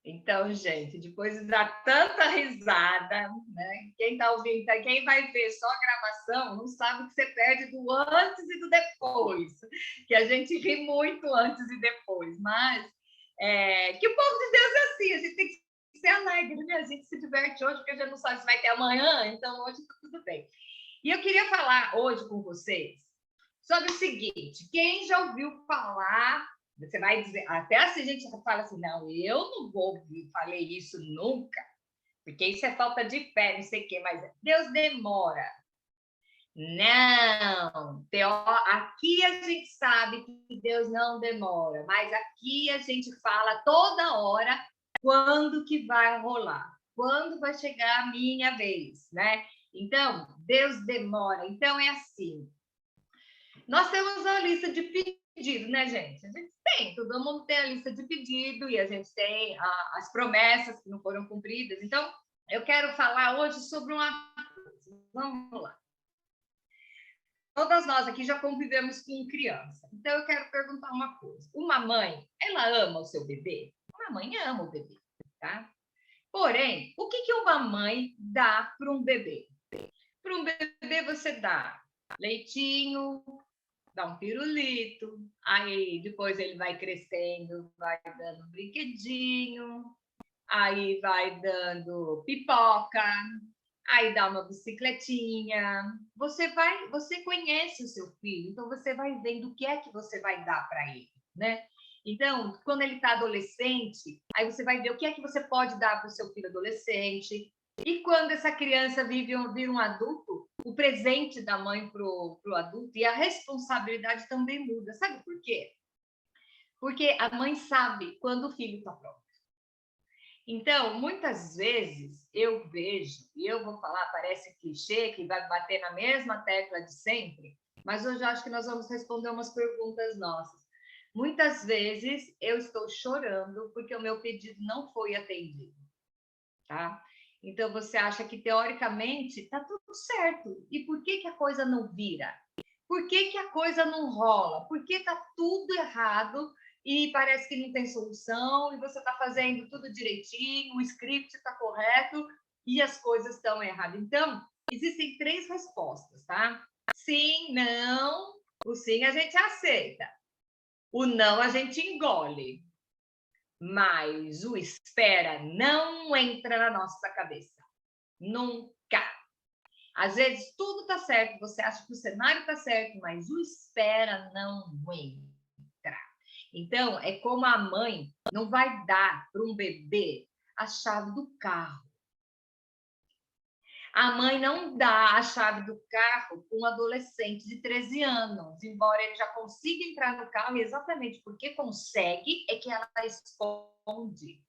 Então, gente, depois de dar tanta risada, né? Quem está ouvindo, quem vai ver só a gravação, não sabe que você perde do antes e do depois, que a gente ri muito antes e depois, mas que o povo de Deus é assim, a gente tem que ser alegre, né? A gente se diverte hoje, porque a gente não sabe se vai ter amanhã, então hoje tá tudo bem. E eu queria falar hoje com vocês sobre o seguinte: quem já ouviu falar, você vai dizer, até se a gente fala assim, não, eu não vou ouvir, falei isso nunca, porque isso é falta de fé, não sei o quê, mas Deus demora. Não, aqui a gente sabe que Deus não demora, mas aqui a gente fala toda hora quando que vai rolar, quando vai chegar a minha vez, né? Então, Deus demora. Então, é assim, nós temos uma lista de pedidos, né, gente? A gente tem, todo mundo tem a lista de pedido e a gente tem as promessas que não foram cumpridas. Então, eu quero falar hoje sobre uma coisa. Vamos lá. Todas nós aqui já convivemos com criança. Então, eu quero perguntar uma coisa. Uma mãe, ela ama o seu bebê? Uma mãe ama o bebê, tá? Porém, o que uma mãe dá para um bebê? Para um bebê, você dá leitinho, dá um pirulito, aí depois ele vai crescendo, vai dando um brinquedinho, aí vai dando pipoca, aí dá uma bicicletinha. Você conhece o seu filho, então você vai vendo o que é que você vai dar para ele, né? Então, quando ele está adolescente, aí você vai ver o que é que você pode dar para o seu filho adolescente. E quando essa criança vira um adulto, o presente da mãe para o adulto e a responsabilidade também muda. Sabe por quê? Porque a mãe sabe quando o filho está pronto. Então, muitas vezes eu vejo, e eu vou falar, parece clichê, que vai bater na mesma tecla de sempre, mas hoje eu acho que nós vamos responder umas perguntas nossas. Muitas vezes eu estou chorando porque o meu pedido não foi atendido, tá? Então você acha que teoricamente está tudo certo. E por que a coisa não vira? Por que a coisa não rola? Por que está tudo errado e parece que não tem solução e você está fazendo tudo direitinho, o script está correto e as coisas estão erradas? Então, existem três respostas, tá? Sim, não. O sim a gente aceita. O não a gente engole. Mas o espera não entra na nossa cabeça. Nunca. Às vezes tudo está certo, você acha que o cenário está certo, mas o espera não entra. Então, é como a mãe não vai dar para um bebê a chave do carro. A mãe não dá a chave do carro para um adolescente de 13 anos, embora ele já consiga entrar no carro, e exatamente porque consegue é que ela esconde.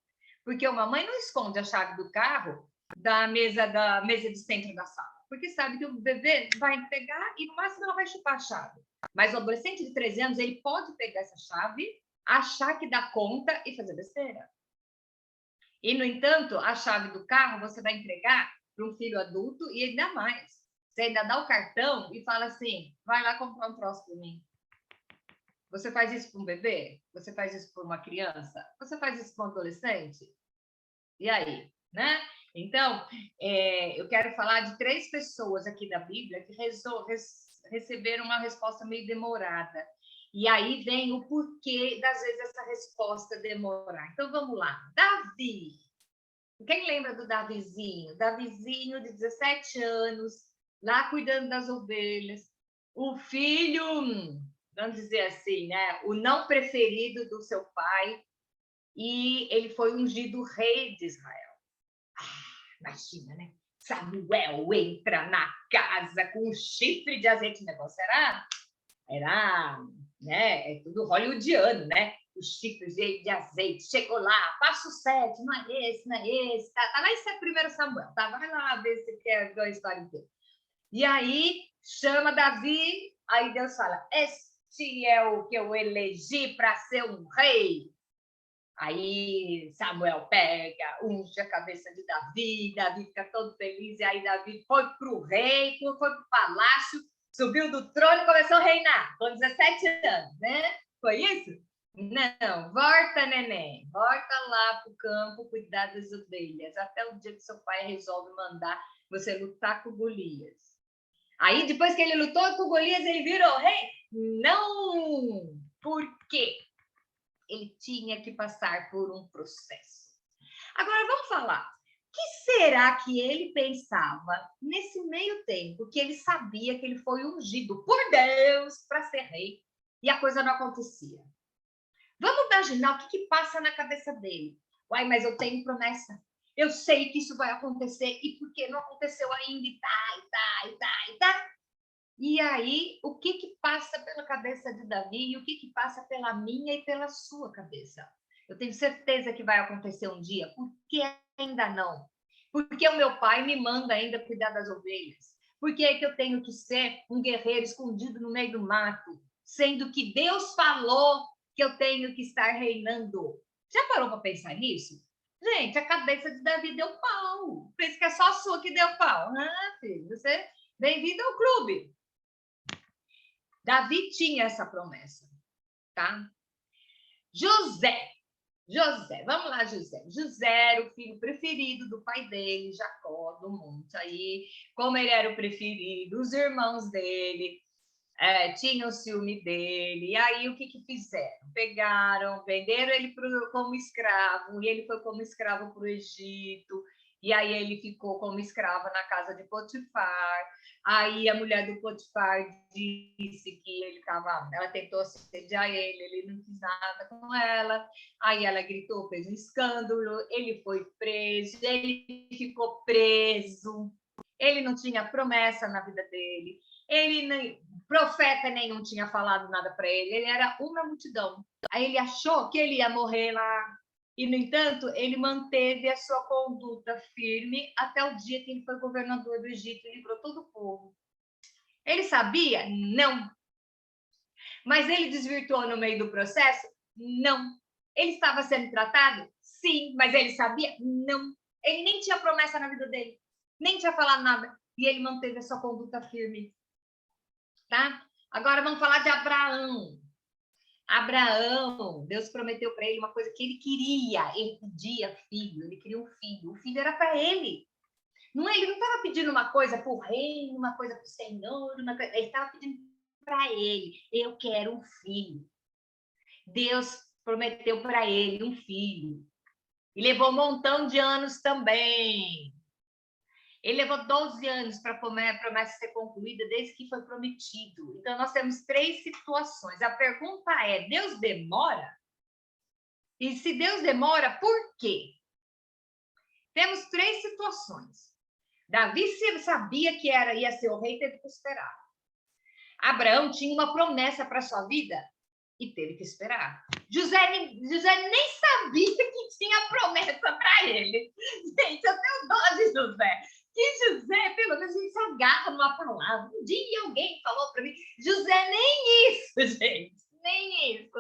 Porque uma mãe não esconde a chave do carro da mesa de centro da sala, porque sabe que o bebê vai pegar e no máximo ela vai chupar a chave. Mas o adolescente de 13 anos, ele pode pegar essa chave, achar que dá conta e fazer besteira. E, no entanto, a chave do carro você vai entregar para um filho adulto e ainda mais. Você ainda dá o cartão e fala assim, vai lá comprar um troço para mim. Você faz isso para um bebê? Você faz isso para uma criança? Você faz isso para um adolescente? E aí, né? Então, eu quero falar de três pessoas aqui da Bíblia que receberam uma resposta meio demorada. E aí vem o porquê das vezes essa resposta demorar. Então, vamos lá. Davi. Quem lembra do Davizinho? Davizinho de 17 anos, lá cuidando das ovelhas. O filho, vamos dizer assim, né? O não preferido do seu pai. E ele foi ungido rei de Israel. Imagina, né? Samuel entra na casa com um chifre de azeite. O negócio era, né? É tudo hollywoodiano, né? O chifre de azeite. Chegou lá, passo 7, não é esse, não é esse. Tá lá em 1 Samuel, tá? Vai lá ver se quer ver a história inteira. E aí, chama Davi, aí Deus fala, este é o que eu elegi para ser um rei. Aí Samuel pega, unge a cabeça de Davi, Davi fica todo feliz, e aí Davi foi para o rei, foi para o palácio, subiu do trono e começou a reinar, com 17 anos, né? Foi isso? Não, volta, neném. Volta lá para o campo cuidar das ovelhas, até o dia que seu pai resolve mandar você lutar com Golias. Aí, depois que ele lutou com Golias, ele virou rei? Não! Por quê? Ele tinha que passar por um processo. Agora, vamos falar. O que será que ele pensava nesse meio tempo que ele sabia que ele foi ungido por Deus para ser rei e a coisa não acontecia? Vamos imaginar o que passa na cabeça dele. Uai, mas eu tenho promessa. Eu sei que isso vai acontecer e porque não aconteceu ainda e tá. E aí, o que passa pela cabeça de Davi e o que passa pela minha e pela sua cabeça? Eu tenho certeza que vai acontecer um dia, porque ainda não? Porque o meu pai me manda ainda cuidar das ovelhas. Por que é que eu tenho que ser um guerreiro escondido no meio do mato, sendo que Deus falou que eu tenho que estar reinando? Já parou para pensar nisso? Gente, a cabeça de Davi deu pau. Pensa que é só a sua que deu pau. Ah, filho, você bem-vindo ao clube. Davi tinha essa promessa, tá? José, vamos lá, José. José era o filho preferido do pai dele, Jacó, do monte. Aí, como ele era o preferido, os irmãos dele tinham ciúme dele. E aí, o que fizeram? Pegaram, venderam ele como escravo, e ele foi como escravo para o Egito. E aí ele ficou como escravo na casa de Potifar. Aí a mulher do Potifar disse que ela tentou assediar ele não quis nada com ela. Aí ela gritou, fez um escândalo, ele foi preso, ele ficou preso. Ele não tinha promessa na vida dele. Profeta nenhum tinha falado nada para ele era uma multidão. Aí ele achou que ele ia morrer lá. E, no entanto, ele manteve a sua conduta firme até o dia que ele foi governador do Egito e livrou todo o povo. Ele sabia? Não. Mas ele desvirtuou no meio do processo? Não. Ele estava sendo tratado? Sim. Mas ele sabia? Não. Ele nem tinha promessa na vida dele. Nem tinha falado nada. E ele manteve a sua conduta firme. Tá? Agora vamos falar de Abraão. Abraão, Deus prometeu para ele uma coisa que ele queria. Ele pedia filho, ele queria um filho. O filho era para ele. Ele não estava pedindo uma coisa para o reino, uma coisa para o Senhor, ele estava pedindo para ele. Eu quero um filho. Deus prometeu para ele um filho. E levou um montão de anos também. Ele levou 12 anos para a promessa ser concluída desde que foi prometido. Então, nós temos 3 situações. A pergunta é, Deus demora? E se Deus demora, por quê? Temos 3 situações. Davi sabia que ia ser o rei, teve que esperar. Abraão tinha uma promessa para sua vida e teve que esperar. José nem sabia que tinha promessa para ele. Gente, eu tenho dó de José. Que José, pelo menos, ele se agarra numa palavra. Um dia alguém falou para mim, José, nem isso, gente, nem isso.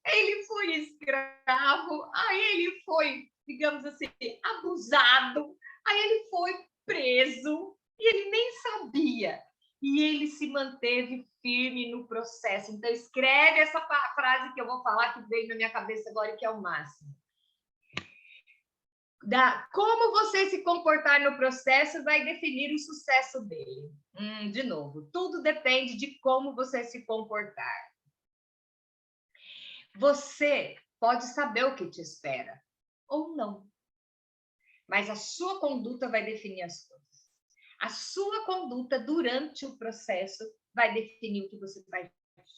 Ele foi escravo, aí ele foi, digamos assim, abusado, aí ele foi preso e ele nem sabia. E ele se manteve firme no processo. Então, escreve essa frase que eu vou falar, que veio na minha cabeça agora e que é o máximo. Como você se comportar no processo vai definir o sucesso dele. De novo, tudo depende de como você se comportar. Você pode saber o que te espera, ou não. Mas a sua conduta vai definir as coisas. A sua conduta durante o processo vai definir o que você vai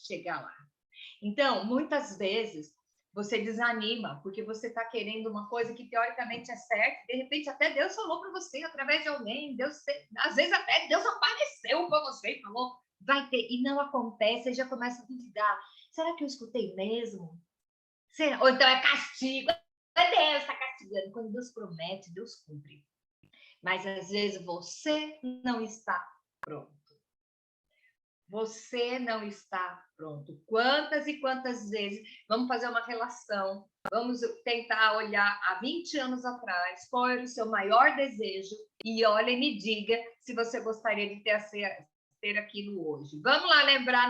chegar lá. Então, muitas vezes, você desanima, porque você está querendo uma coisa que teoricamente é certa, de repente até Deus falou para você através de alguém, às vezes até Deus apareceu para você e falou, vai ter, e não acontece, e já começa a duvidar. Será que eu escutei mesmo? Ou então é castigo. Deus está castigando. Quando Deus promete, Deus cumpre. Mas às vezes você não está pronto. Você não está pronto. Quantas e quantas vezes vamos fazer uma relação, vamos tentar olhar há 20 anos atrás, qual era o seu maior desejo, e olha e me diga se você gostaria de ter aquilo hoje. Vamos lá lembrar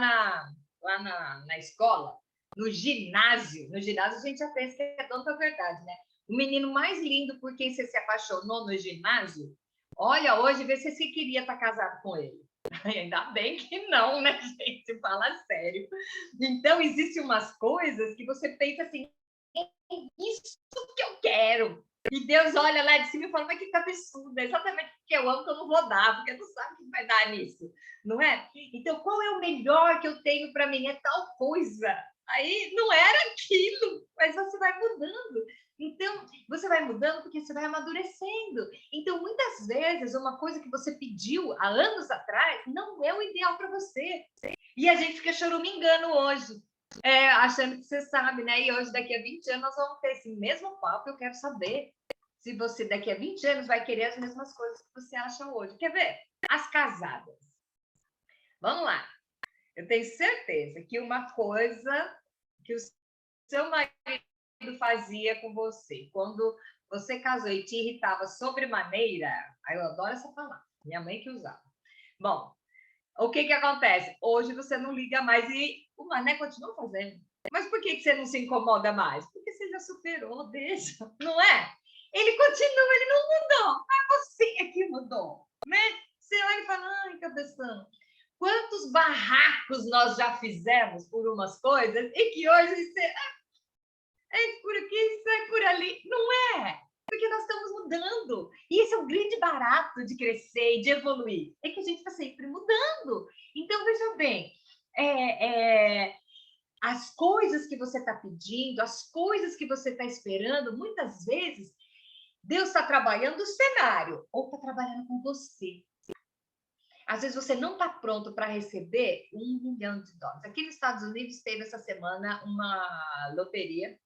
lá na escola, no ginásio. No ginásio a gente já pensa que é tanta verdade, né? O menino mais lindo por quem você se apaixonou no ginásio, olha, hoje vê se você queria estar casado com ele. Ainda bem que não, né, gente? Fala sério. Então, existem umas coisas que você pensa assim, é isso que eu quero. E Deus olha lá de cima e fala, mas que absurdo, é exatamente porque eu amo que eu não vou dar, porque não sabe o que vai dar nisso, não é? Então, qual é o melhor que eu tenho para mim? É tal coisa. Aí não era aquilo, mas você vai mudando. Então, você vai mudando porque você vai amadurecendo. Então, muitas vezes, uma coisa que você pediu há anos atrás não é o ideal para você. E a gente fica choramingando hoje, achando que você sabe, né? E hoje, daqui a 20 anos, nós vamos ter esse mesmo papo. Eu quero saber se você, daqui a 20 anos, vai querer as mesmas coisas que você acha hoje. Quer ver? As casadas. Vamos lá. Eu tenho certeza que uma coisa que o seu marido fazia com você, quando você casou e te irritava sobremaneira, aí eu adoro essa palavra, minha mãe que usava. Bom, o que acontece? Hoje você não liga mais e o mané continua fazendo. Mas por que você não se incomoda mais? Porque você já superou, deixa, não é? Ele continua, ele não mudou, mas você é que mudou, né? Você olha e fala, ai, cabeção, quantos barracos nós já fizemos por umas coisas e que hoje você é por aqui, isso é por ali. Não é, porque nós estamos mudando. E esse é o grande barato de crescer e de evoluir, é que a gente está sempre mudando. Então, veja bem, as coisas que você está pedindo, as coisas que você está esperando, muitas vezes, Deus está trabalhando o cenário ou está trabalhando com você. Às vezes você não está pronto para receber $1 milhão. Aqui nos Estados Unidos teve essa semana uma loteria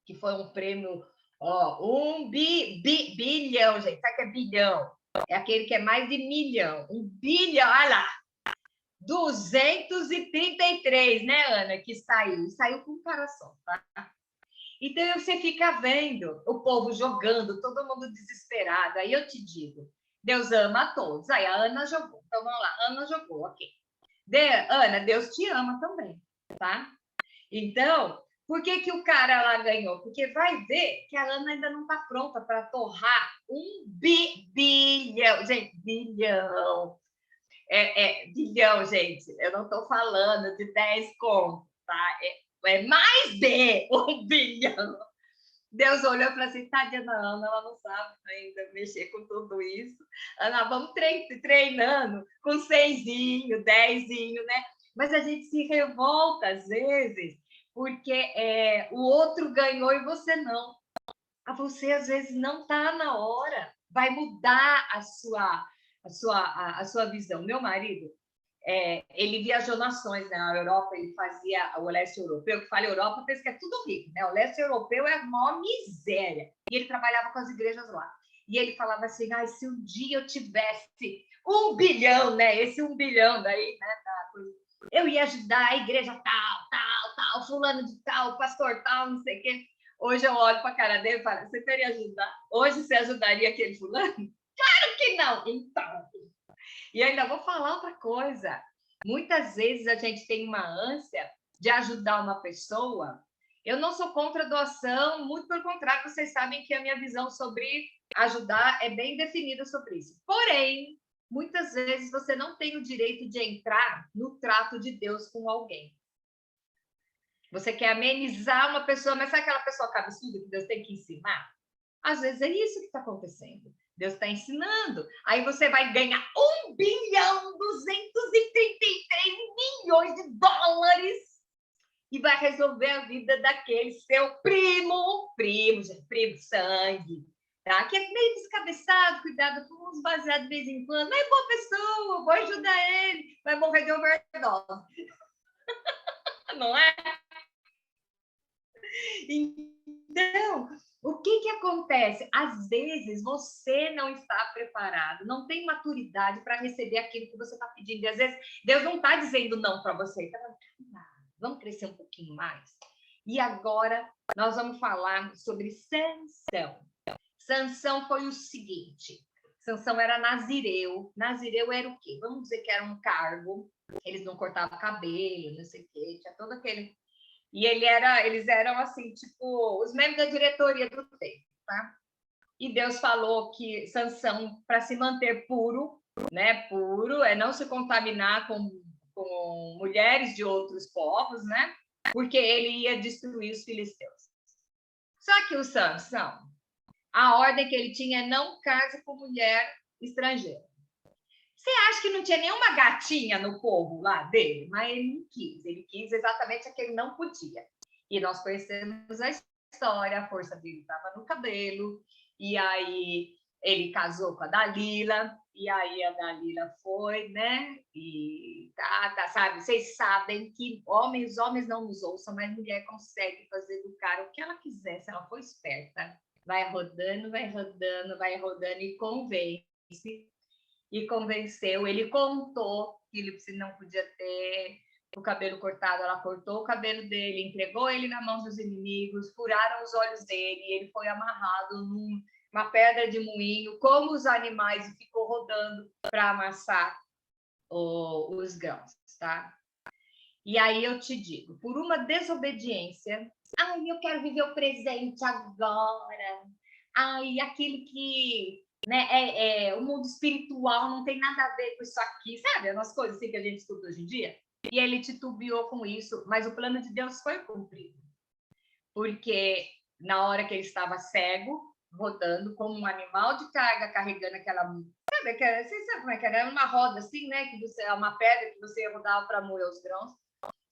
que foi um prêmio, bilhão, gente. Sabe o que é bilhão? É aquele que é mais de milhão. 1 bilhão, olha lá. 233, né, Ana, que saiu. Saiu com um cara só, tá? Então você fica vendo o povo jogando, todo mundo desesperado. Aí eu te digo, Deus ama a todos. Aí a Ana jogou. Então vamos lá, Ana jogou, ok. Ana, Deus te ama também, tá? Então, por que o cara lá ganhou? Porque vai ver que a Ana ainda não está pronta para torrar 1 bilhão. Gente, bilhão. Bilhão, gente. Eu não estou falando de 10 contos, tá? É mais de 1 bilhão. Deus olhou e falou assim, tadinha da Ana, ela não sabe ainda mexer com tudo isso. Ana, vamos treinando com 6zinho, 10zinho, né? Mas a gente se revolta às vezes porque o outro ganhou e você não. Você às vezes não está na hora. Vai mudar a sua visão. Meu marido, ele viajou nações, né? Na Europa, ele fazia o leste europeu, que fala Europa, pensa que é tudo rico, né? O leste europeu é a maior miséria. E ele trabalhava com as igrejas lá. E ele falava assim, se um dia eu tivesse 1 bilhão, né? Esse 1 bilhão daí, né? Eu ia ajudar a igreja tal, fulano de tal, pastor tal, não sei o quê. Hoje eu olho para a cara dele e falo, você queria ajudar? Hoje você ajudaria aquele fulano? Claro que não! Então, e ainda vou falar outra coisa. Muitas vezes a gente tem uma ânsia de ajudar uma pessoa. Eu não sou contra a doação, muito pelo contrário, vocês sabem que a minha visão sobre ajudar é bem definida sobre isso. Porém, muitas vezes você não tem o direito de entrar no trato de Deus com alguém. Você quer amenizar uma pessoa, mas sabe aquela pessoa cabeçuda que Deus tem que ensinar? Às vezes é isso que está acontecendo. Deus está ensinando. Aí você vai ganhar 1 bilhão 233 milhões de dólares e vai resolver a vida daquele seu primo sangue, tá? Que é meio descabeçado, cuidado com uns baseados de vez em quando, mas é boa pessoa, vou ajudar ele, vai morrer de overdose. Não é? Então, o que acontece? Às vezes você não está preparado, não tem maturidade para receber aquilo que você está pedindo. E às vezes Deus não está dizendo não para você. Tá? Vamos crescer um pouquinho mais. E agora nós vamos falar sobre Sansão. Sansão foi o seguinte: Sansão era nazireu. Nazireu era o quê? Vamos dizer que era um cargo. Eles não cortavam cabelo, não sei o quê. Tinha todo aquele E eles eram assim, tipo, os membros da diretoria do templo, tá? E Deus falou que Sansão, para se manter puro, né? Puro, é não se contaminar com mulheres de outros povos, né? Porque ele ia destruir os filisteus. Só que o Sansão, a ordem que ele tinha é não case com mulher estrangeira. Você acha que não tinha nenhuma gatinha no povo lá dele? Mas ele não quis. Ele quis exatamente a que ele não podia. E nós conhecemos a história, a força dele estava no cabelo. E aí ele casou com a Dalila. E aí a Dalila foi, né? E tá, sabe? Vocês sabem que os homens não nos ouçam, mas mulher consegue fazer do cara o que ela quiser, se ela for esperta. Vai rodando, vai rodando, vai rodando e convence e convenceu. Ele contou que ele não podia ter o cabelo cortado, ela cortou o cabelo dele, entregou ele na mão dos inimigos, furaram os olhos dele, e ele foi amarrado numa pedra de moinho, como os animais, e ficou rodando para amassar os grãos, tá? E aí eu te digo, por uma desobediência, ai, eu quero viver o presente agora, ai, aquilo que, né, o mundo espiritual não tem nada a ver com isso aqui, sabe? As coisas assim que a gente escuta hoje em dia. E ele titubeou com isso, mas o plano de Deus foi cumprido. Porque na hora que ele estava cego, rodando como um animal de carga, carregando aquela. Sabe, você sabe como é que era? Era uma roda assim, né? Que você, uma pedra que você rodava para moer os grãos.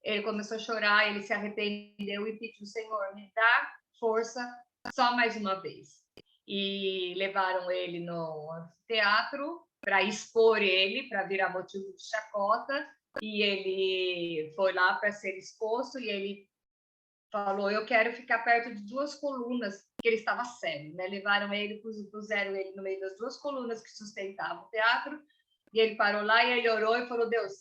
Ele começou a chorar, ele se arrependeu e pediu: Senhor, me dá força só mais uma vez. E levaram ele no anfiteatro para expor ele, para virar motivo de chacota. E ele foi lá para ser exposto e ele falou: eu quero ficar perto de duas colunas, que ele estava cego, né? Levaram ele, puseram ele no meio das duas colunas que sustentavam o teatro. E ele parou lá e ele orou e falou: Deus,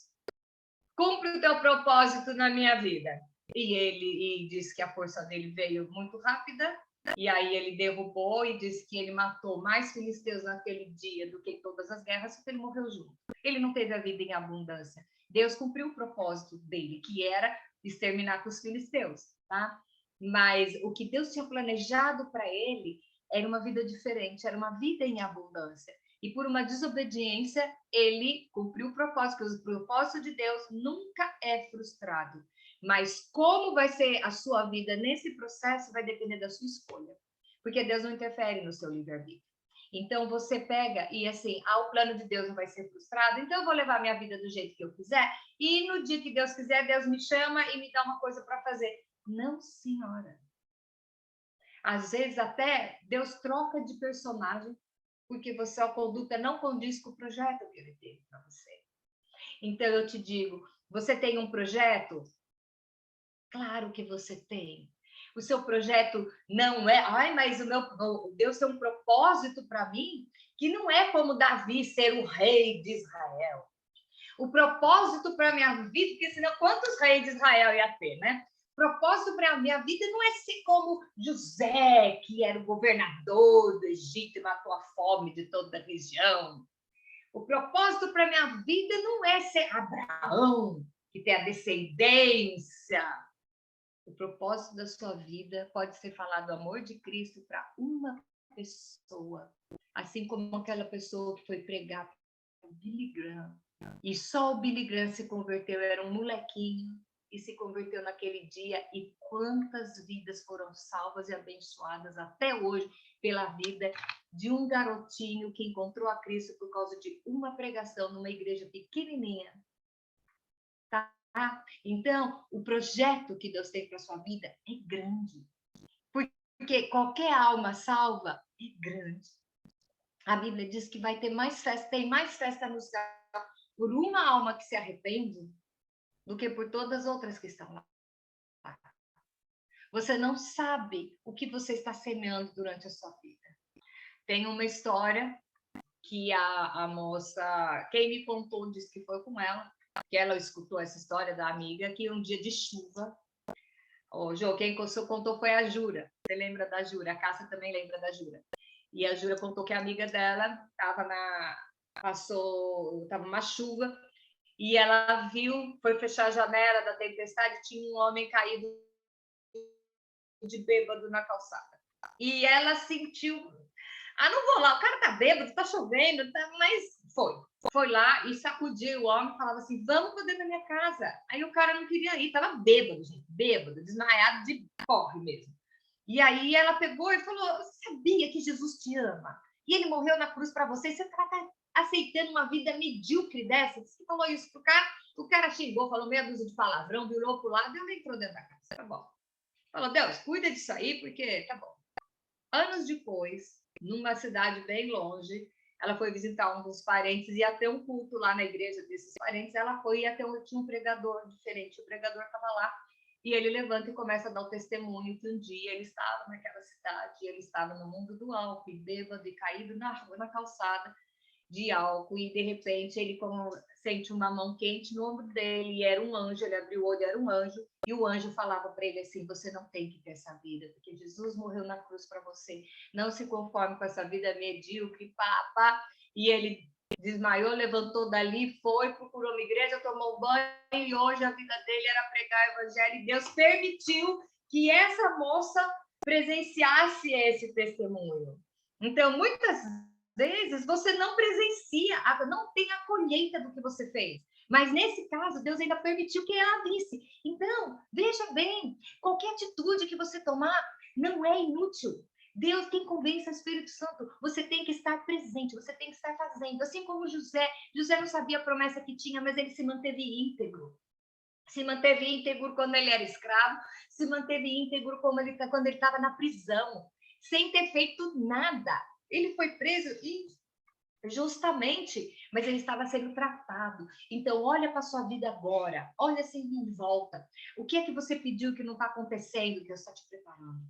cumpre o teu propósito na minha vida. E disse que a força dele veio muito rápida, e aí ele derrubou e disse que ele matou mais filisteus naquele dia do que em todas as guerras, porque ele morreu junto. Ele não teve a vida em abundância. Deus cumpriu o propósito dele, que era exterminar com os filisteus, tá? Mas o que Deus tinha planejado para ele era uma vida diferente, era uma vida em abundância. E por uma desobediência, ele cumpriu o propósito, porque o propósito de Deus nunca é frustrado. Mas como vai ser a sua vida nesse processo vai depender da sua escolha. Porque Deus não interfere no seu livre-arbítrio. Então você pega e assim, o plano de Deus não vai ser frustrado, então eu vou levar minha vida do jeito que eu quiser, e no dia que Deus quiser, Deus me chama e me dá uma coisa para fazer. Não, senhora. Às vezes até Deus troca de personagem porque a conduta não condiz com o projeto que ele teve para você. Então, eu te digo, você tem um projeto? Claro que você tem. O seu projeto não é, ai, mas Deus tem um propósito para mim que não é como Davi ser o rei de Israel. O propósito para a minha vida, porque senão quantos reis de Israel ia ter, né? O propósito para a minha vida não é ser como José, que era o governador do Egito e matou a fome de toda a região. O propósito para a minha vida não é ser Abraão, que tem a descendência. O propósito da sua vida pode ser falar do amor de Cristo para uma pessoa, assim como aquela pessoa que foi pregar para o Billy Graham. E só o Billy Graham se converteu, era um molequinho, e se converteu naquele dia. E quantas vidas foram salvas e abençoadas até hoje pela vida de um garotinho que encontrou a Cristo por causa de uma pregação numa igreja pequenininha. Tá? Então, o projeto que Deus tem para sua vida é grande. Porque qualquer alma salva é grande. A Bíblia diz que vai ter mais festa, tem mais festa no céu por uma alma que se arrepende do que por todas as outras que estão lá. Você não sabe o que você está semeando durante a sua vida. Tem uma história que a moça, quem me contou, disse que foi com ela, que ela escutou essa história da amiga, que um dia de chuva, Jô, quem contou foi a Jura. Você lembra da Jura? A Cássia também lembra da Jura. E a Jura contou que a amiga dela estava uma chuva, e ela viu, foi fechar a janela da tempestade, tinha um homem caído de bêbado na calçada. E ela sentiu, não vou lá, o cara tá bêbado, tá chovendo, mas foi lá e sacudiu o homem, falava assim, vamos para dentro da minha casa. Aí o cara não queria ir, tava bêbado, gente, bêbado, desmaiado de porre mesmo. E aí ela pegou e falou, você sabia que Jesus te ama? E ele morreu na cruz para você, você tá aceitando uma vida medíocre dessa? Você falou isso pro cara, o cara xingou, falou meia dúzia de palavrão, virou pro lado e ela entrou dentro da casa, tá bom. Falou, Deus, cuida disso aí, porque tá bom. Anos depois, numa cidade bem longe, ela foi visitar um dos parentes, ia ter um culto lá na igreja desses parentes, ela foi, tinha um pregador diferente, o pregador estava lá, e ele levanta e começa a dar o testemunho que um dia ele estava naquela cidade, ele estava no mundo do álcool, bêbado e caído na rua, na calçada de álcool, e de repente ele sente uma mão quente no ombro dele, e era um anjo, ele abriu o olho, era um anjo, e o anjo falava para ele assim, você não tem que ter essa vida, porque Jesus morreu na cruz para você, não se conforme com essa vida medíocre, pá, e ele desmaiou, levantou dali, foi, procurou uma igreja, tomou um banho, e hoje a vida dele era pregar o evangelho, e Deus permitiu que essa moça presenciasse esse testemunho. Então, muitas vezes você não presencia, não tem a colheita do que você fez. Mas nesse caso, Deus ainda permitiu que ela visse. Então, veja bem, qualquer atitude que você tomar não é inútil. Deus, quem convence é o Espírito Santo. Você tem que estar presente, você tem que estar fazendo. Assim como José não sabia a promessa que tinha, mas ele se manteve íntegro. Se manteve íntegro quando ele era escravo, se manteve íntegro quando ele estava na prisão, sem ter feito nada. Ele foi preso injustamente, mas ele estava sendo tratado. Então, olha para a sua vida agora, olha assim em volta. O que é que você pediu que não está acontecendo? Deus está te preparando.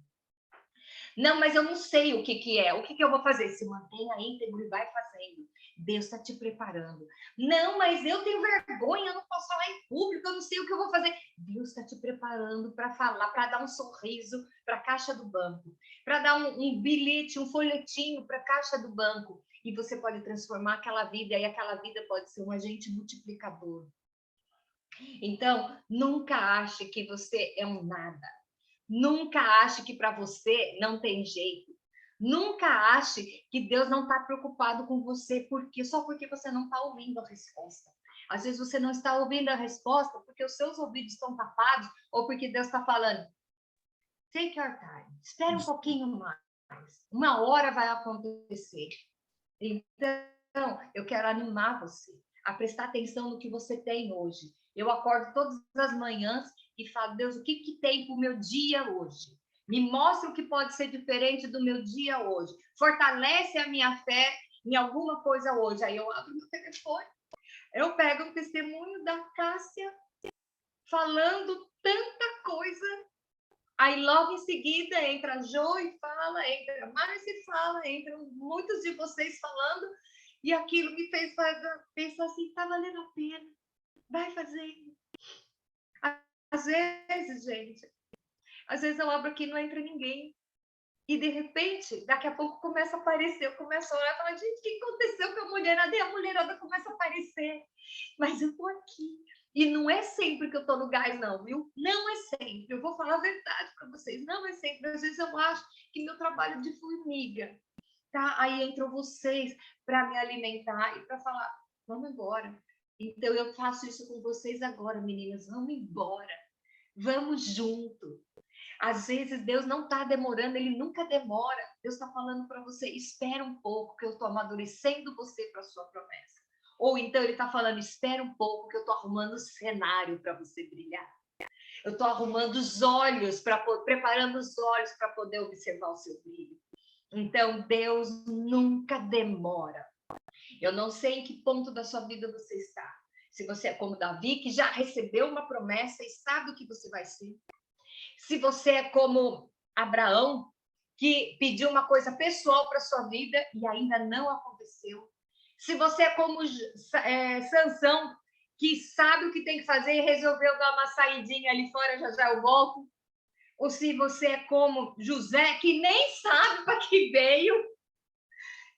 Não, mas eu não sei o que é. O que eu vou fazer? Se mantenha íntegro e vai fazendo. Deus está te preparando. Não, mas eu tenho vergonha, eu não posso falar em público, eu não sei o que eu vou fazer. Deus está te preparando para falar, para dar um sorriso para a caixa do banco, para dar um bilhete, um folhetinho para a caixa do banco. E você pode transformar aquela vida, e aquela vida pode ser um agente multiplicador. Então, nunca ache que você é um nada. Nunca ache que para você não tem jeito. Nunca ache que Deus não está preocupado com você só porque você não está ouvindo a resposta. Às vezes você não está ouvindo a resposta porque os seus ouvidos estão tapados ou porque Deus está falando. Take your time. Espera um pouquinho mais. Uma hora vai acontecer. Então, eu quero animar você a prestar atenção no que você tem hoje. Eu acordo todas as manhãs e falo, Deus, o que tem para o meu dia hoje? Me mostra o que pode ser diferente do meu dia hoje. Fortalece a minha fé em alguma coisa hoje. Aí eu abro meu telefone, eu pego um testemunho da Cássia falando tanta coisa. Aí logo em seguida entra a Jo e fala, entra a Márcia e fala, entram muitos de vocês falando, e aquilo me fez pensar assim, está valendo a pena. Vai fazendo. Às vezes, gente, às vezes eu abro aqui e não entra ninguém. E, de repente, daqui a pouco começa a aparecer. Eu começo a olhar e falar, gente, o que aconteceu com a mulherada? E a mulherada começa a aparecer. Mas eu estou aqui. E não é sempre que eu estou no gás, não, viu? Não é sempre. Eu vou falar a verdade para vocês. Não é sempre. Às vezes eu acho que meu trabalho de formiga, tá? Aí entram vocês para me alimentar e para falar, vamos embora. Então, eu faço isso com vocês agora, meninas. Vamos embora. Vamos junto. Às vezes, Deus não está demorando, Ele nunca demora. Deus está falando para você, espera um pouco, que eu estou amadurecendo você para a sua promessa. Ou então Ele está falando, espera um pouco, que eu estou arrumando o cenário para você brilhar. Eu estou arrumando os olhos, preparando os olhos para poder observar o seu brilho. Então, Deus nunca demora. Eu não sei em que ponto da sua vida você está. Se você é como Davi, que já recebeu uma promessa e sabe o que você vai ser. Se você é como Abraão, que pediu uma coisa pessoal para a sua vida e ainda não aconteceu. Se você é como Sansão, que sabe o que tem que fazer e resolveu dar uma saidinha ali fora, já eu volto. Ou se você é como José, que nem sabe para que veio,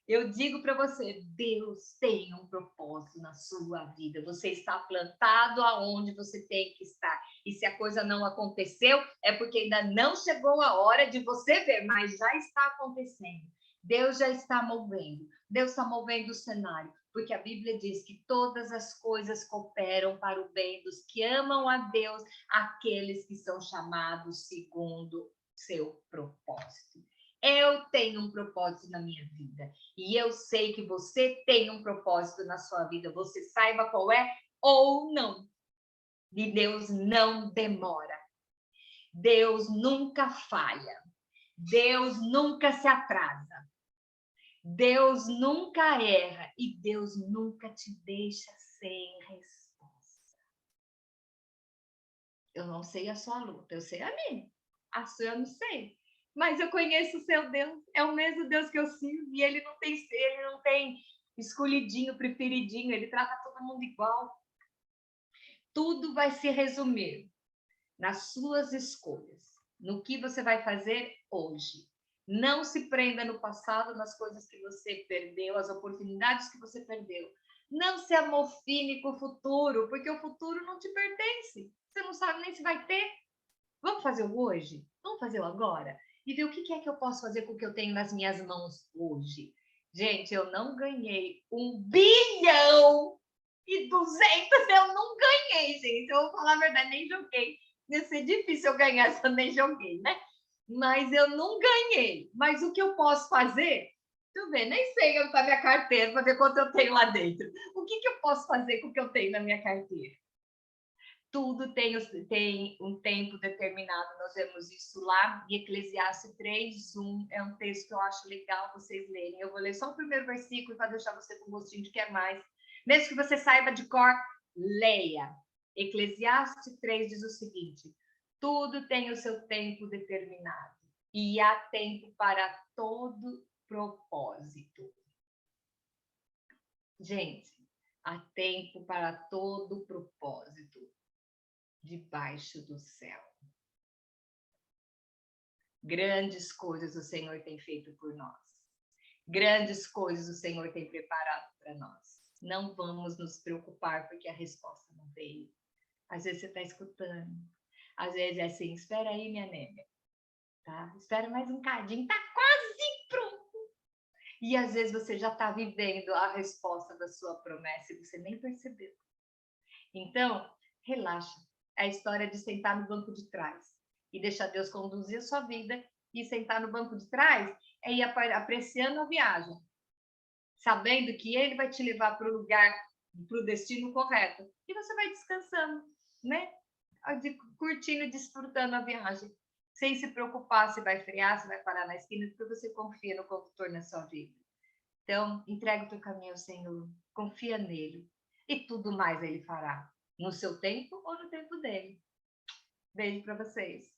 Eu digo para você, Deus tem um propósito na sua vida. Você está plantado aonde você tem que estar. E se a coisa não aconteceu, é porque ainda não chegou a hora de você ver, mas já está acontecendo. Deus já está movendo. Deus está movendo o cenário, porque a Bíblia diz que todas as coisas cooperam para o bem dos que amam a Deus, aqueles que são chamados segundo seu propósito. Eu tenho um propósito na minha vida e eu sei que você tem um propósito na sua vida. Você saiba qual é ou não. E Deus não demora. Deus nunca falha. Deus nunca se atrasa. Deus nunca erra e Deus nunca te deixa sem resposta. Eu não sei a sua luta, eu sei a minha. A sua eu não sei. Mas eu conheço o seu Deus, é o mesmo Deus que eu sirvo, e ele não tem escolhidinho, preferidinho, ele trata todo mundo igual. Tudo vai se resumir nas suas escolhas, no que você vai fazer hoje. Não se prenda no passado, nas coisas que você perdeu, as oportunidades que você perdeu. Não se amofine com o futuro, porque o futuro não te pertence. Você não sabe nem se vai ter. Vamos fazer o hoje? Vamos fazer o agora? E ver o que é que eu posso fazer com o que eu tenho nas minhas mãos hoje. Gente, eu não ganhei 1,2 bilhão, eu não ganhei, gente. Eu vou falar a verdade, nem joguei. Ia ser difícil eu ganhar se eu nem joguei, né? Mas eu não ganhei. Mas o que eu posso fazer? Deixa eu ver, nem sei onde está minha carteira para ver quanto eu tenho lá dentro. O que eu posso fazer com o que eu tenho na minha carteira? Tudo tem um tempo determinado. Nós vemos isso lá em Eclesiastes 3:1. É um texto que eu acho legal vocês lerem. Eu vou ler só o primeiro versículo para deixar você com gostinho de quer mais. Mesmo que você saiba de cor, leia. Eclesiastes 3 diz o seguinte: tudo tem o seu tempo determinado e há tempo para todo propósito. Gente, há tempo para todo propósito debaixo do céu. Grandes coisas o Senhor tem feito por nós. Grandes coisas o Senhor tem preparado para nós. Não vamos nos preocupar porque a resposta não veio. Às vezes você está escutando. Às vezes é assim, espera aí, minha nega. Tá? Espera mais um cadinho, tá quase pronto. E às vezes você já está vivendo a resposta da sua promessa e você nem percebeu. Então, relaxa. É a história de sentar no banco de trás e deixar Deus conduzir a sua vida, e sentar no banco de trás é ir apreciando a viagem, sabendo que ele vai te levar para o lugar, para o destino correto, e você vai descansando, né? Curtindo, desfrutando a viagem, sem se preocupar se vai frear, se vai parar na esquina, porque você confia no condutor na sua vida. Então, entrega o teu caminho ao Senhor, confia nele, e tudo mais ele fará, no seu tempo ou no tempo dele. Beijo para vocês.